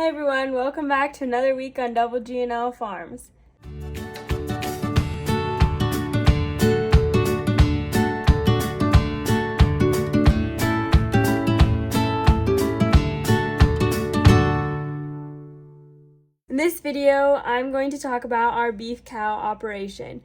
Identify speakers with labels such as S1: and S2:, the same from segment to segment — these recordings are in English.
S1: Hey everyone, welcome back to another week on Double G&L Farms. In this video, I'm going to talk about our beef cow operation.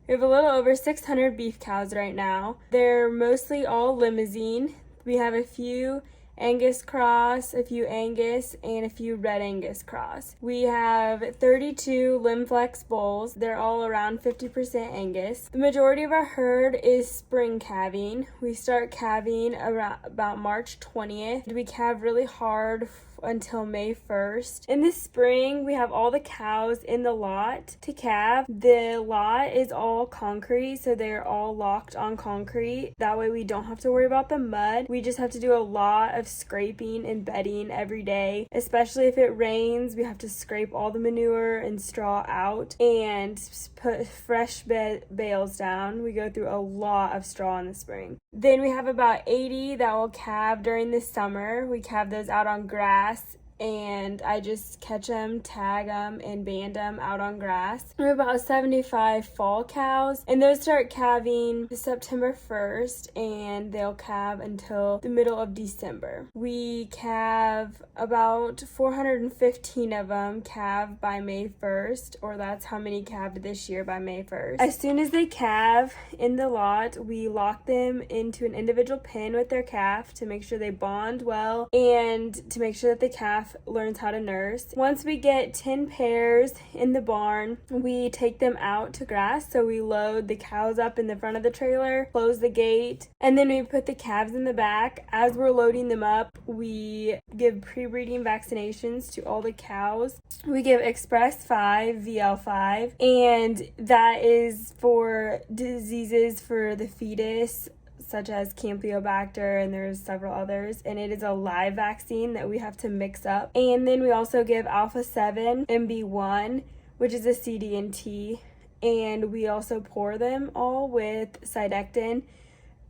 S1: We have a little over 600 beef cows right now. They're mostly all limousine. We have a few Angus cross, a few Angus, and a few Red Angus cross. We have 32 Limflex bulls. They're all around 50% Angus. The majority of our herd is spring calving. We start calving around about March 20th. We calve really hard until May 1st. In the spring, we have all the cows in the lot to calve. The lot is all concrete, so they're all locked on concrete. That way we don't have to worry about the mud. We just have to do a lot of scraping and bedding every day. Especially if it rains, we have to scrape all the manure and straw out and put fresh bales down. We go through a lot of straw in the spring. Then we have about 80 that will calve during the summer. We calve those out on grass, and I just catch them, tag them, and band them out on grass. We have about 75 fall cows, and those start calving September 1st, and they'll calve until the middle of December. We calve about 415 of them calve by May 1st, or that's how many calved this year by May 1st. As soon as they calve in the lot, we lock them into an individual pen with their calf to make sure they bond well and to make sure that the calf learns how to nurse. Once we get 10 pairs in the barn, we take them out to grass. So we load the cows up in the front of the trailer, close the gate, and then we put the calves in the back. As we're loading them up, we give pre-breeding vaccinations to all the cows. We give Express 5, VL5, and that is for diseases for the fetus, such as Campylobacter, and there's several others, and it is a live vaccine that we have to mix up. And then we also give Alpha 7 MB1, which is a CD&T, and we also pour them all with Cydectin,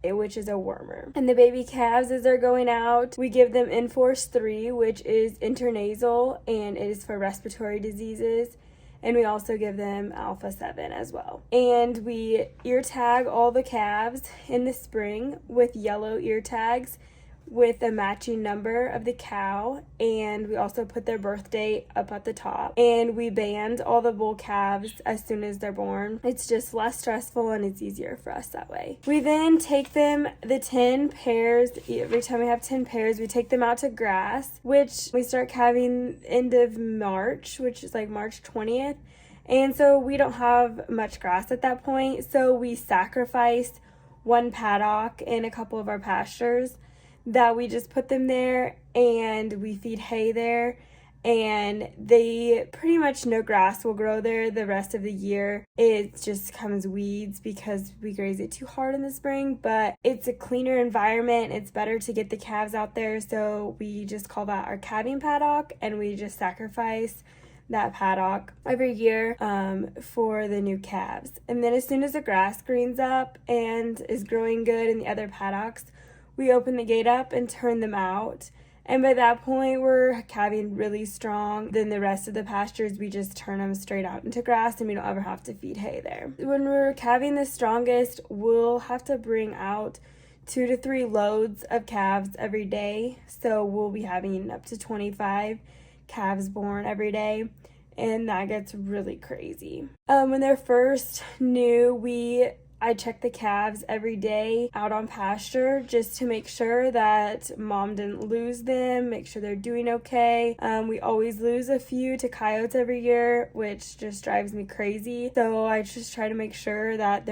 S1: which is a wormer. And the baby calves, as they're going out, we give them Enforce 3, which is intranasal, and it is for respiratory diseases. And we also give them Alpha 7 as well. And we ear tag all the calves in the spring with yellow ear tags with a matching number of the cow. And we also put their birth date up at the top. And we band all the bull calves as soon as they're born. It's just less stressful and it's easier for us that way. We then take them, the 10 pairs, every time we have 10 pairs, we take them out to grass, which we start calving end of March, which is like March 20th. And so we don't have much grass at that point. So we sacrifice one paddock in a couple of our pastures that we just put them there, and we feed hay there, and they pretty much no grass will grow there the rest of the year. It just comes weeds because we graze it too hard in the spring, but it's a cleaner environment. It's better to get the calves out there, so we just call that our calving paddock, and we just sacrifice that paddock every year for the new calves. And then as soon as the grass greens up and is growing good in the other paddocks, we open the gate up and turn them out. And by that point, we're calving really strong. Then the rest of the pastures, we just turn them straight out into grass, and we don't ever have to feed hay there. When we're calving the strongest, we'll have to bring out 2 to 3 loads of calves every day. So we'll be having up to 25 calves born every day. And that gets really crazy. When they're first new, I check the calves every day out on pasture just to make sure that mom didn't lose them, make sure they're doing okay. We always lose a few to coyotes every year, which just drives me crazy. So I just try to make sure that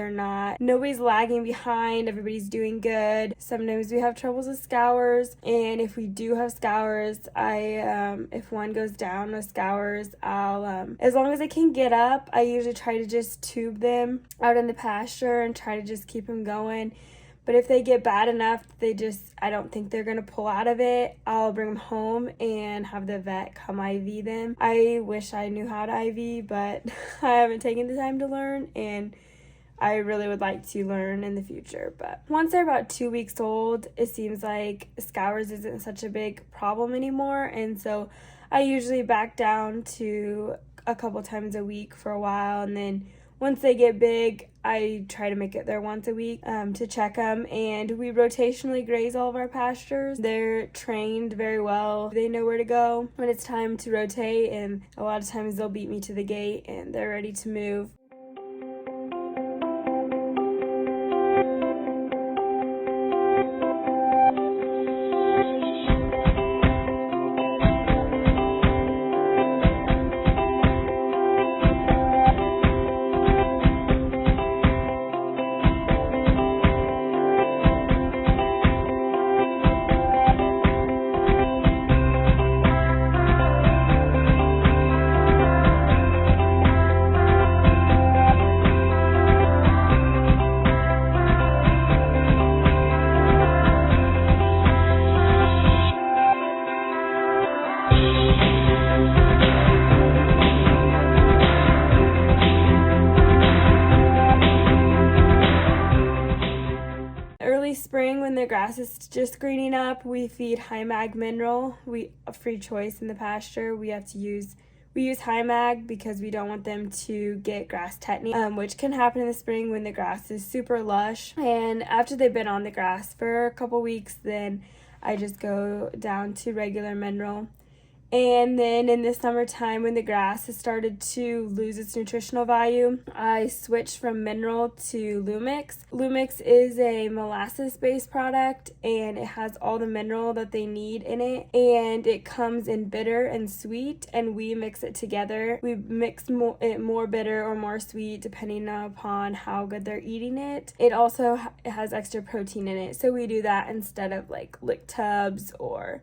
S1: nobody's lagging behind, everybody's doing good. Sometimes we have troubles with scours, and if we do have scours, if one goes down with scours, I'll, as long as I can get up, I usually try to just tube them out in the pasture and try to just keep them going. But if they get bad enough, I don't think they're gonna pull out of it, I'll bring them home and have the vet come IV them. I wish I knew how to IV, but I haven't taken the time to learn, and I really would like to learn in the future. But once they're about 2 weeks old, it seems like scours isn't such a big problem anymore, and so I usually back down to a couple times a week for a while, and then once they get big, I try to make it there once a week to check them. And we rotationally graze all of our pastures. They're trained very well. They know where to go when it's time to rotate, and a lot of times they'll beat me to the gate and they're ready to move. Spring, when the grass is just greening up, we feed high mag mineral. We free choice in the pasture. We use high mag because we don't want them to get grass tetany, which can happen in the spring when the grass is super lush. And after they've been on the grass for a couple weeks, then I just go down to regular mineral. And then in the summertime, when the grass has started to lose its nutritional value, I switch from mineral to Lumix. Lumix is a molasses-based product, and it has all the mineral that they need in it. And it comes in bitter and sweet, and we mix it together. We mix it more bitter or more sweet, depending upon how good they're eating it. It also has extra protein in it, so we do that instead of like lick tubs or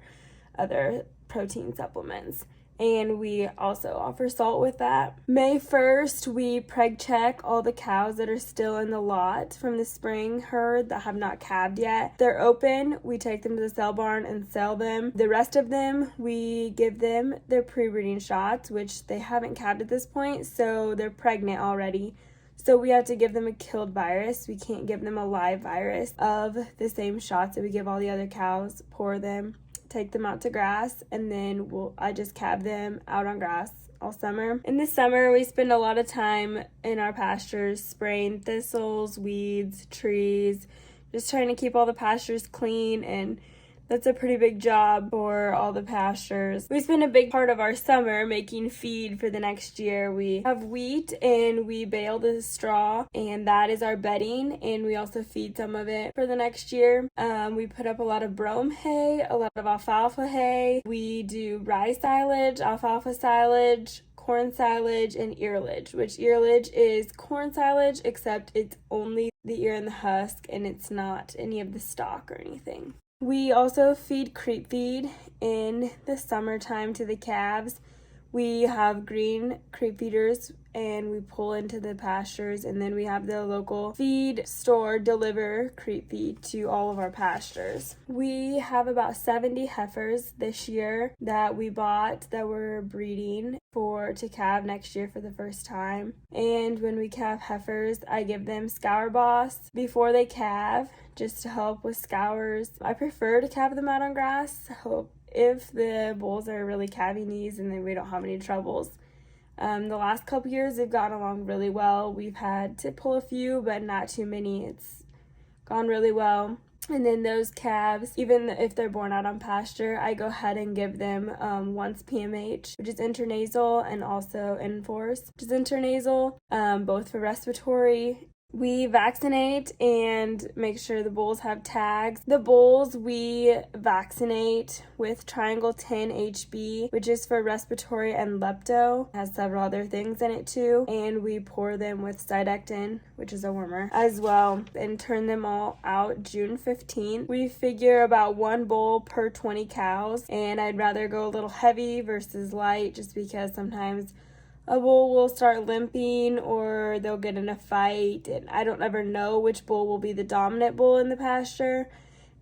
S1: other protein supplements. And we also offer salt with that. May 1st, we preg check all the cows that are still in the lot from the spring herd that have not calved yet. They're open. We take them to the sale barn and sell them. The rest of them, we give them their pre-breeding shots, which they haven't calved at this point, so they're pregnant already. So we have to give them a killed virus. We can't give them a live virus of the same shots that we give all the other cows. Pour them, take them out to grass, and then I just calve them out on grass all summer. In the summer, we spend a lot of time in our pastures spraying thistles, weeds, trees, just trying to keep all the pastures clean, and that's a pretty big job for all the pastures. We spend a big part of our summer making feed for the next year. We have wheat and we bale the straw, and that is our bedding, and we also feed some of it for the next year. We put up a lot of brome hay, a lot of alfalfa hay. We do rye silage, alfalfa silage, corn silage, and earlage, which earlage is corn silage, except it's only the ear and the husk, and it's not any of the stalk or anything. We also feed creep feed in the summertime to the calves. We have green creep feeders and we pull into the pastures, and then we have the local feed store deliver creep feed to all of our pastures. We have about 70 heifers this year that we bought that we're breeding to calve next year for the first time. And when we calve heifers, I give them Scour Boss before they calve, just to help with scours. I prefer to calve them out on grass. Hope if the bulls are really calving these, and then we don't have any troubles. The last couple years, they've gotten along really well. We've had to pull a few, but not too many. It's gone really well. And then those calves, even if they're born out on pasture, I go ahead and give them once PMH, which is intranasal, and also Enforce, which is intranasal, both for respiratory. We vaccinate and make sure the bulls have tags. The bulls we vaccinate with Triangle 10 HB, which is for respiratory and lepto. It has several other things in it too. And we pour them with Cydectin, which is a wormer, as well, and turn them all out June 15th. We figure about 1 bull per 20 cows, and I'd rather go a little heavy versus light, just because sometimes a bull will start limping or they'll get in a fight, and I don't ever know which bull will be the dominant bull in the pasture.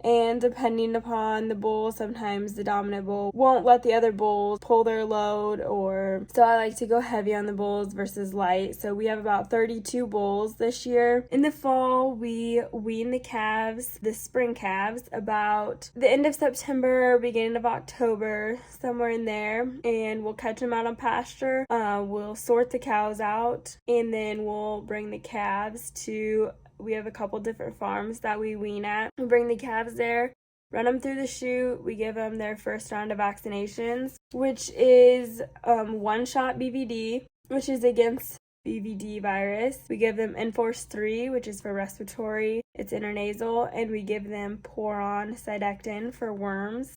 S1: And depending upon the bull, sometimes the dominant bull won't let the other bulls pull their load, or so I like to go heavy on the bulls versus light. So we have about 32 bulls this year. In the fall, we wean the calves, the spring calves, about the end of September, beginning of October, somewhere in there, and we'll catch them out on pasture. We'll sort the cows out, and then we'll bring the calves to, we have a couple different farms that we wean at. We bring the calves there, run them through the chute. We give them their first round of vaccinations, which is one-shot BVD, which is against BVD virus. We give them Enforce 3, which is for respiratory. It's intranasal, and we give them Poron Sidectin for worms.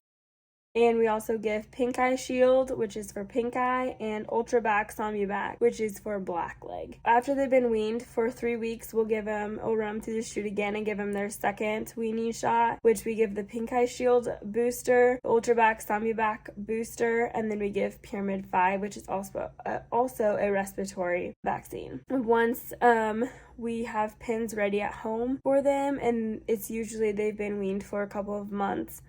S1: And we also give Pink Eye Shield, which is for pink eye, and Ultrabac Somubac, which is for black leg. After they've been weaned for 3 weeks, we'll run them through the chute again and give them their second weaning shot, which we give the Pink Eye Shield booster, Ultrabac Somubac booster, and then we give Pyramid 5, which is also a respiratory vaccine. Once we have pins ready at home for them, and it's usually they've been weaned for a couple of months,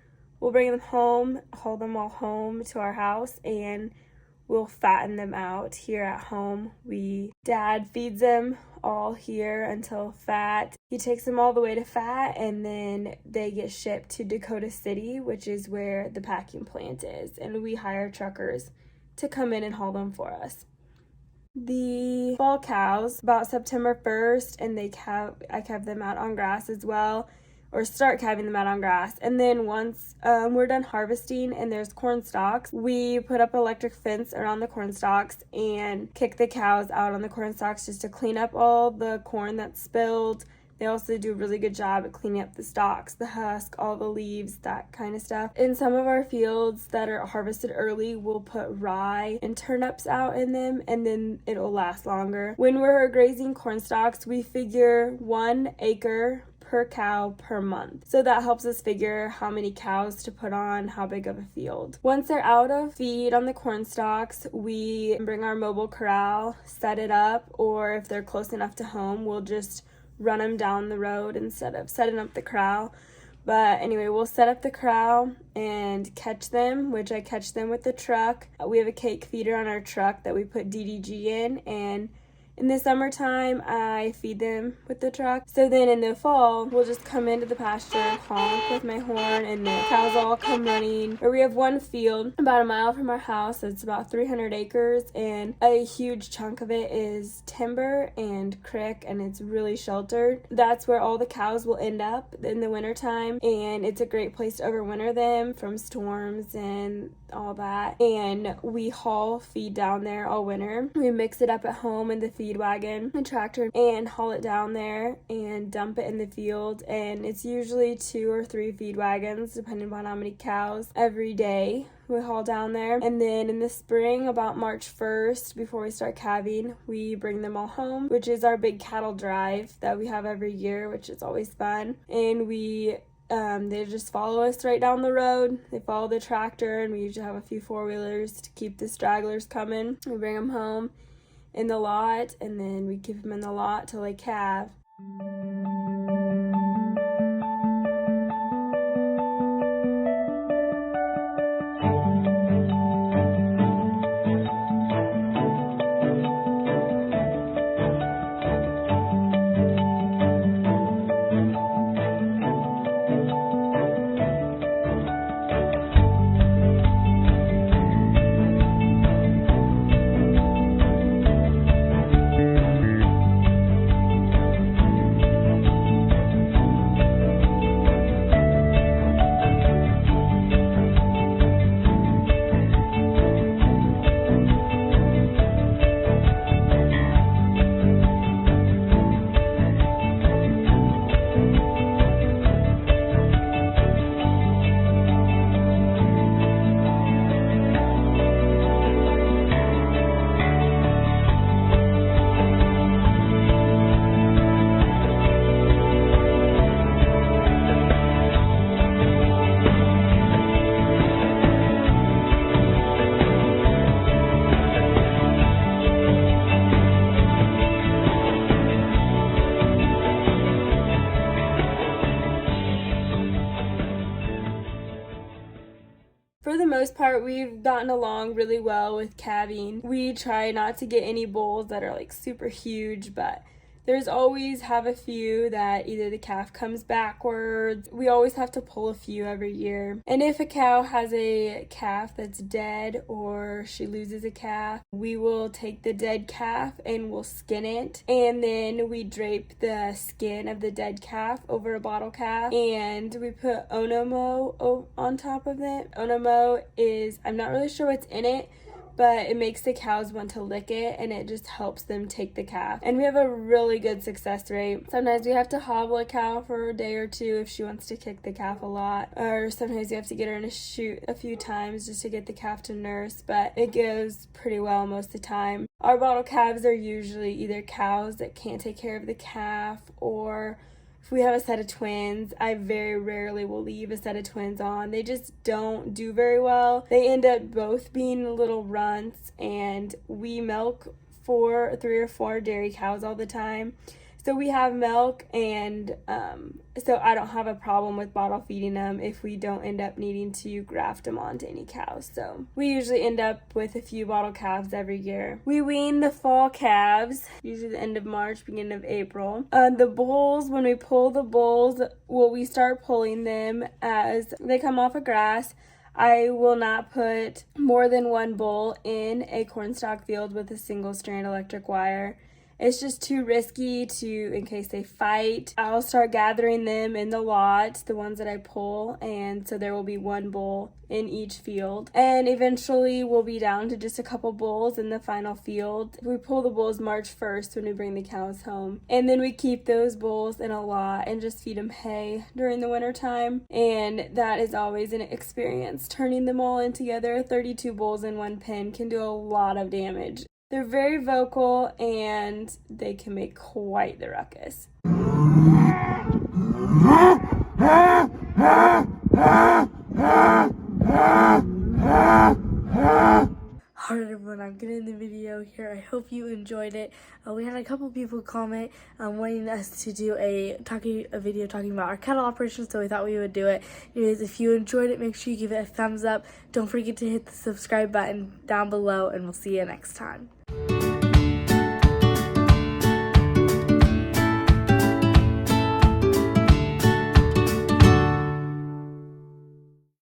S1: we'll bring them home, haul them all home to our house, and we'll fatten them out here at home. Dad feeds them all here until fat. He takes them all the way to fat, and then they get shipped to Dakota City, which is where the packing plant is, and we hire truckers to come in and haul them for us. The fall cows, about September 1st, and I calve them out on grass as well, or start calving them out on grass. And then once we're done harvesting and there's corn stalks, we put up electric fence around the corn stalks and kick the cows out on the corn stalks just to clean up all the corn that's spilled. They also do a really good job at cleaning up the stalks, the husk, all the leaves, that kind of stuff. In some of our fields that are harvested early, we'll put rye and turnips out in them, and then it'll last longer. When we're grazing corn stalks, we figure 1 acre per cow per month. So that helps us figure how many cows to put on how big of a field. Once they're out of feed on the corn stalks, we bring our mobile corral, set it up, or if they're close enough to home, we'll just run them down the road instead of setting up the corral. But anyway, we'll set up the corral and catch them, which I catch them with the truck. We have a cake feeder on our truck that we put DDG in, and in the summertime, I feed them with the truck. So then in the fall, we'll just come into the pasture, honk with my horn, and the cows all come running. Or we have one field about a mile from our house. It's about 300 acres, and a huge chunk of it is timber and creek, and it's really sheltered. That's where all the cows will end up in the wintertime, and it's a great place to overwinter them from storms and all that. And we haul feed down there all winter. We mix it up at home in the feed wagon and tractor and haul it down there and dump it in the field, and it's usually 2 or 3 feed wagons depending on how many cows every day we haul down there. And then in the spring, about March 1st, before we start calving, we bring them all home, which is our big cattle drive that we have every year, which is always fun. And they just follow us right down the road. They follow the tractor, and we usually have a few 4-wheelers to keep the stragglers coming. We bring them home in the lot, and then we keep them in the lot till they calve. part, we've gotten along really well with calving. We try not to get any bulls that are like super huge, but there's always have a few that either the calf comes backwards. We always have to pull a few every year. And if a cow has a calf that's dead or she loses a calf, we will take the dead calf and we'll skin it. And then we drape the skin of the dead calf over a bottle calf. And we put Onomo on top of it. Onomo is, I'm not really sure what's in it, but it makes the cows want to lick it and it just helps them take the calf. And we have a really good success rate. Sometimes we have to hobble a cow for a day or two if she wants to kick the calf a lot. Or sometimes you have to get her in a chute a few times just to get the calf to nurse, but it goes pretty well most of the time. Our bottle calves are usually either cows that can't take care of the calf, or if we have a set of twins, I very rarely will leave a set of twins on. They just don't do very well. They end up both being little runts, and we milk 3 or 4 dairy cows all the time. So we have milk, and so I don't have a problem with bottle feeding them if we don't end up needing to graft them onto any cows. So we usually end up with a few bottle calves every year. We wean the fall calves, usually the end of March, beginning of April. The bulls, when we pull the bulls, we start pulling them as they come off of grass. I will not put more than 1 bull in a cornstalk field with a single strand electric wire. It's just too risky in case they fight. I'll start gathering them in the lot, the ones that I pull, and so there will be 1 bull in each field. And eventually we'll be down to just a couple bulls in the final field. We pull the bulls March 1st when we bring the cows home. And then we keep those bulls in a lot and just feed them hay during the winter time. And that is always an experience. Turning them all in together, 32 bulls in 1 pen, can do a lot of damage. They're very vocal and they can make quite the ruckus. Alright everyone, I'm getting the video here. I hope you enjoyed it. We had a couple people comment wanting us to do a video talking about our cattle operations, so we thought we would do it. Anyways, if you enjoyed it, make sure you give it a thumbs up. Don't forget to hit the subscribe button down below, and we'll see you next time.